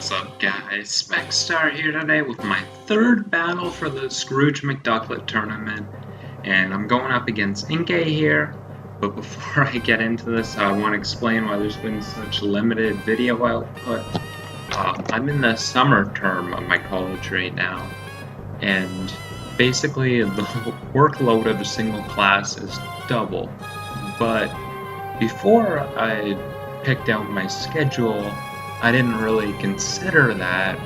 What's up, guys? Specstar here today with my third battle for the Scrooge McDuck Tournament, and I'm going up against Inkay here. But before I get into this, I want to explain why there's been such limited video output. I'm in the summer term of my college right now, and basically the workload of a single class is double. But before I picked out my schedule, I didn't really consider that,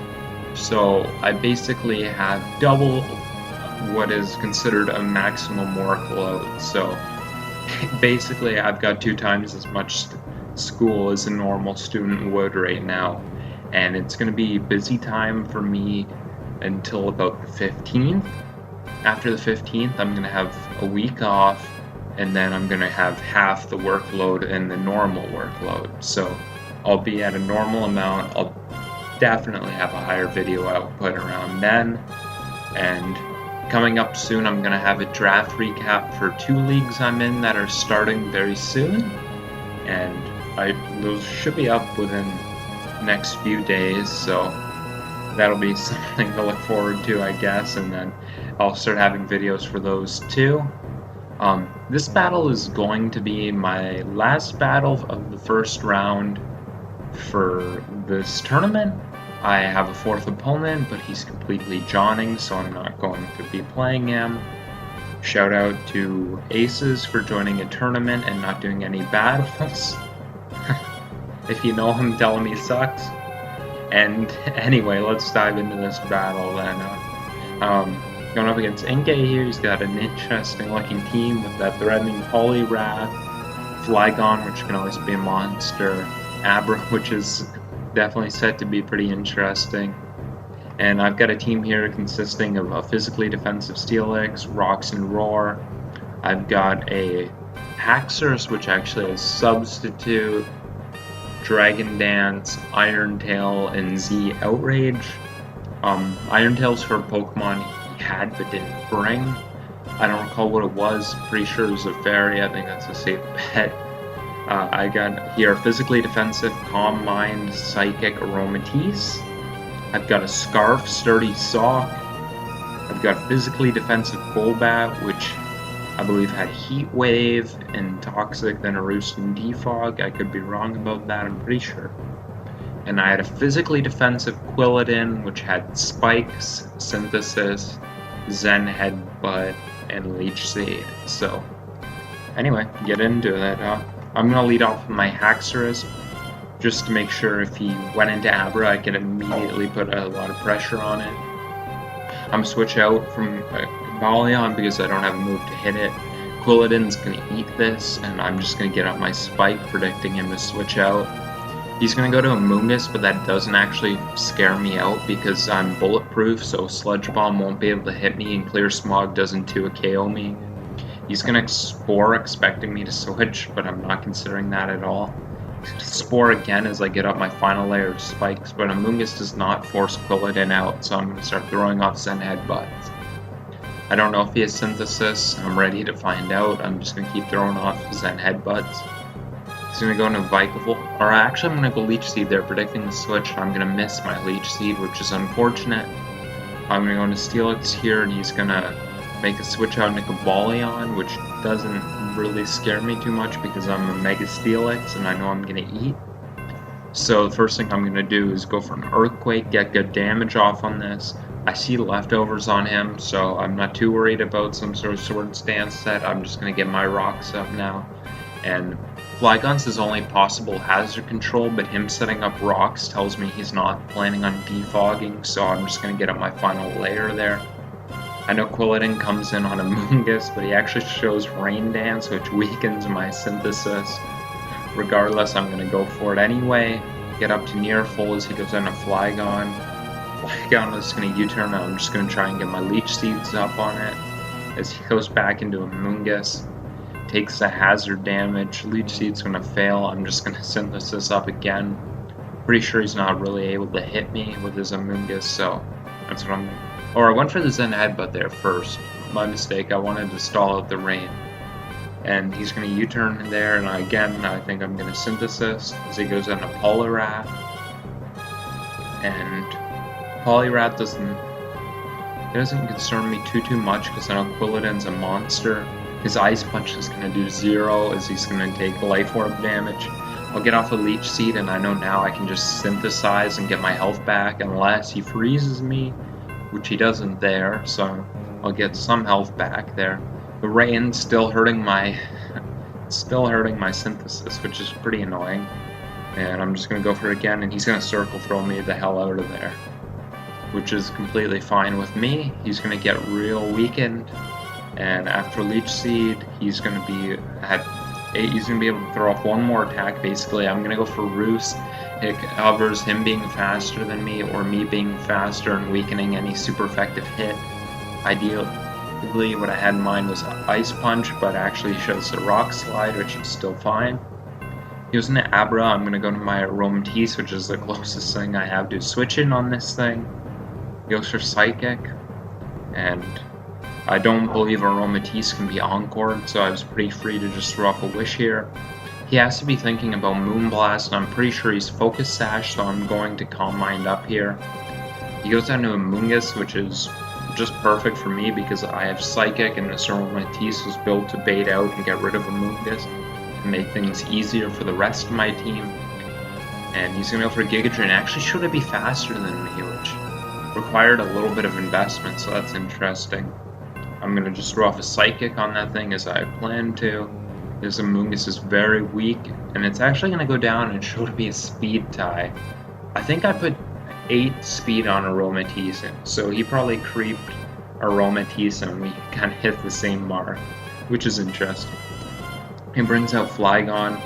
so I basically have double what is considered a maximum workload. So basically I've got 2 times as much school as a normal student would right now, and it's going to be busy time for me until about the 15th. After the 15th, I'm going to have a week off, and then I'm going to have half the workload in the normal workload. So I'll be at a normal amount. I'll definitely have a higher video output around then. And coming up soon, I'm going to have a draft recap for 2 leagues I'm in that are starting very soon. And those should be up within the next few days, so that'll be something to look forward to, I guess. And then I'll start having videos for those too. This battle is going to be my last battle of the first round for this tournament. I have a 4th opponent, but he's completely Johning, so I'm not going to be playing him. Shout out to Aces for joining a tournament and not doing any battles. If you know him, tell him he sucks. And anyway, let's dive into this battle then. Going up against Inkay here, he's got an interesting looking team with that threatening Poliwrath, Flygon, which can always be a monster, Abra, which is definitely set to be pretty interesting. And I've got a team here consisting of a physically defensive Steelix, Rocks and Roar. I've got a Haxorus, which actually has Substitute, Dragon Dance, Iron Tail, and Z Outrage. Iron Tail's for a Pokemon he had but didn't bring. I don't recall what it was. Pretty sure it was a fairy. I think that's a safe bet. I got here physically defensive Calm Mind, Psychic, Aromatisse. I've got a Scarf, Sturdy Sock. I've got physically defensive Golbat, which I believe had Heat Wave and Toxic, then a Roost and Defog. I could be wrong about that, I'm pretty sure. And I had a physically defensive Quilladin, which had Spikes, Synthesis, Zen Headbutt, and Leech Seed. So, anyway, get into it. I'm going to lead off with my Haxorus, just to make sure if he went into Abra, I could immediately put a lot of pressure on it. I'm going to switch out from Balleon because I don't have a move to hit it. Quilladin's going to eat this, and I'm just going to get up my Spike, predicting him to switch out. He's going to go to Amoonguss, but that doesn't actually scare me out because I'm bulletproof, so Sludge Bomb won't be able to hit me, and Clear Smog doesn't 2-KO me. He's going to Spore, expecting me to switch, but I'm not considering that at all. Spore again as I get up my final layer of Spikes, but Amoonguss does not force Quilladin out, so I'm going to start throwing off Zen Headbutts. I don't know if he has Synthesis. I'm ready to find out. I'm just going to keep throwing off Zen Headbutts. He's going to go into Vikavolt, or actually I'm going to go Leech Seed there, predicting the switch, and I'm going to miss my Leech Seed, which is unfortunate. I'm going to go into Steelix here, and he's going to make a switch out into Balleon, which doesn't really scare me too much because I'm a Mega Steelix, and I know I'm going to eat. So the first thing I'm going to do is go for an Earthquake, get good damage off on this. I see leftovers on him, so I'm not too worried about some sort of Sword Stance set. I'm just going to get my rocks up now. And Flygon's his only possible hazard control, but him setting up rocks tells me he's not planning on defogging, so I'm just going to get up my final layer there. I know Quilladin comes in on Amoonguss, but he actually shows Rain Dance, which weakens my Synthesis. Regardless, I'm going to go for it anyway. Get up to near full as he goes into Flygon. Flygon is going to U-turn, I'm just going to try and get my Leech Seeds up on it. As he goes back into Amoonguss, takes the hazard damage. Leech Seed's going to fail. I'm just going to Synthesis up again. Pretty sure he's not really able to hit me with his Amoonguss, so that's what I'm going to... Or I went for the Zen Headbutt there first. My mistake, I wanted to stall out the rain. And he's going to U-turn there, and again, I think I'm going to Synthesis as he goes into Poliwrath. and Poliwrath doesn't concern me too much because I know Quilladin's a monster. His Ice Punch is going to do 0 as he's going to take Life Orb damage. I'll get off a Leech Seed, and I know now I can just synthesize and get my health back unless he freezes me, which he doesn't there, so I'll get some health back there. The Rain's still hurting my synthesis, which is pretty annoying. And I'm just going to go for it again, and he's going to Circle Throw me the hell out of there, which is completely fine with me. He's going to get real weakened, and after Leech Seed, he's going to be able to throw off one more attack. Basically, I'm going to go for Roost. It covers him being faster than me, or me being faster and weakening any super effective hit. Ideally, what I had in mind was Ice Punch, but actually shows the Rock Slide, which is still fine. Using the Abra, I'm going to go to my Aromatisse, which is the closest thing I have to switch in on this thing. Goes for Psychic, and I don't believe Aromatisse can be Encored, so I was pretty free to just throw off a Wish here. He has to be thinking about Moonblast, and I'm pretty sure he's Focus Sash, so I'm going to Calm Mind up here. He goes down to a Moongus, which is just perfect for me because I have Psychic, and this Aromatisse was built to bait out and get rid of a Moongus and make things easier for the rest of my team. And he's going to go for Giga Drain. Actually, should it be faster than me, which required a little bit of investment, so that's interesting. I'm going to just throw off a Psychic on that thing as I planned to. This Amoonguss is very weak, and it's actually going to go down and show to be a speed tie. I think I put 8 speed on Aromatisse, so he probably creeped Aromatisse and we kind of hit the same mark, which is interesting. He brings out Flygon.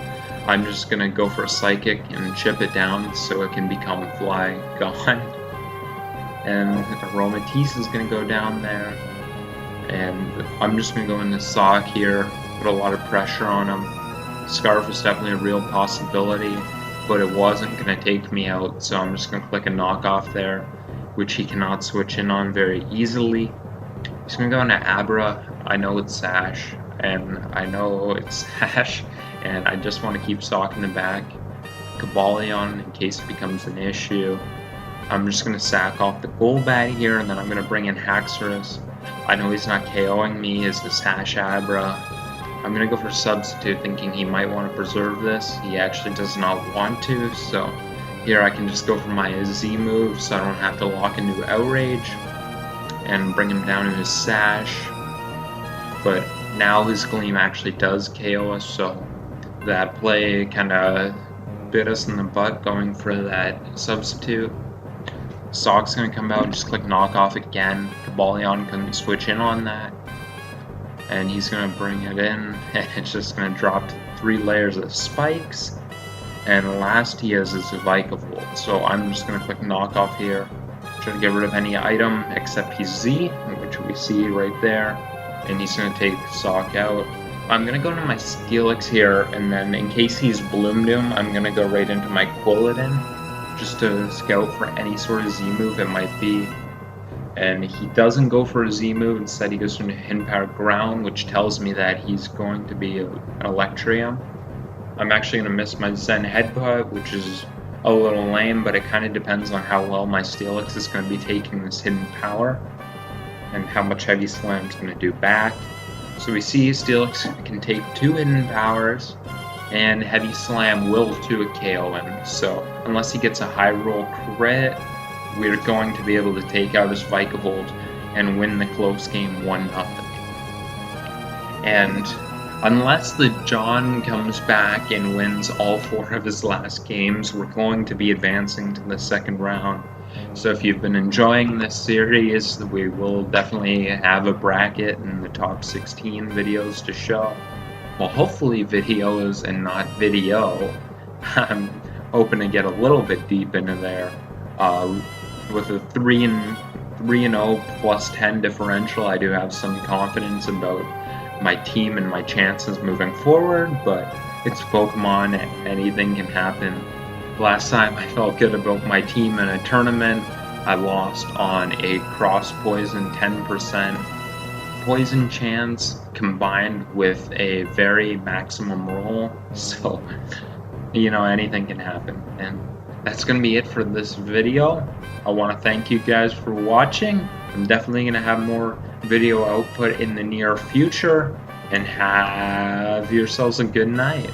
I'm just going to go for a Psychic and chip it down so it can become Flygon. And Aromatisse is going to go down there. And I'm just going to go into Sock here, put a lot of pressure on him. Scarf is definitely a real possibility, but it wasn't going to take me out, so I'm just going to click a knockoff there, which he cannot switch in on very easily. He's going to go into Abra. I know it's Sash, and I know it's Sash, and I just want to keep Sock in the back. Cobalion in case it becomes an issue. I'm just going to sack off the Golbat here, and then I'm going to bring in Haxorus. I know he's not KOing me as the Sash Abra. I'm going to go for Substitute, thinking he might want to preserve this. He actually does not want to, so here I can just go for my Z move so I don't have to lock into Outrage and bring him down to his Sash. But now his Gleam actually does KO us, so that play kind of bit us in the butt going for that Substitute. Sock's going to come out and just click knockoff again. Cobalion couldn't switch in on that. And he's going to bring it in, and it's just going to drop 3 layers of spikes. And last he has is a Vikavolt. So I'm just going to click knockoff here. Try to get rid of any item except his Z, which we see right there. And he's going to take Sock out. I'm going to go to my Steelix here, and then in case he's Bloom Doom, I'm going to go right into my Quilladin, just to scout for any sort of Z move it might be. And he doesn't go for a Z move, instead he goes for a Hidden Power Ground, which tells me that he's going to be an Electrium. I'm actually going to miss my Zen Headbutt, which is a little lame, but it kind of depends on how well my Steelix is going to be taking this Hidden Power, and how much Heavy Slam is going to do back. So we see Steelix can take 2 Hidden Powers, and Heavy Slam will to a KO him. So unless he gets a high roll crit, we're going to be able to take out his Vikavolt and win the close game 1-0. And unless the John comes back and wins all 4 of his last games, we're going to be advancing to the second round. So if you've been enjoying this series, we will definitely have a bracket in the top 16 videos to show. Well, hopefully videos and not video. I'm hoping to get a little bit deep into there. With a 3-0 plus 10 differential, I do have some confidence about my team and my chances moving forward, but it's Pokemon, anything can happen. Last time I felt good about my team in a tournament, I lost on a cross poison 10% poison chance combined with a very maximum roll, so you know, anything can happen. And that's going to be it for this video. I want to thank you guys for watching. I'm definitely going to have more video output in the near future. And have yourselves a good night.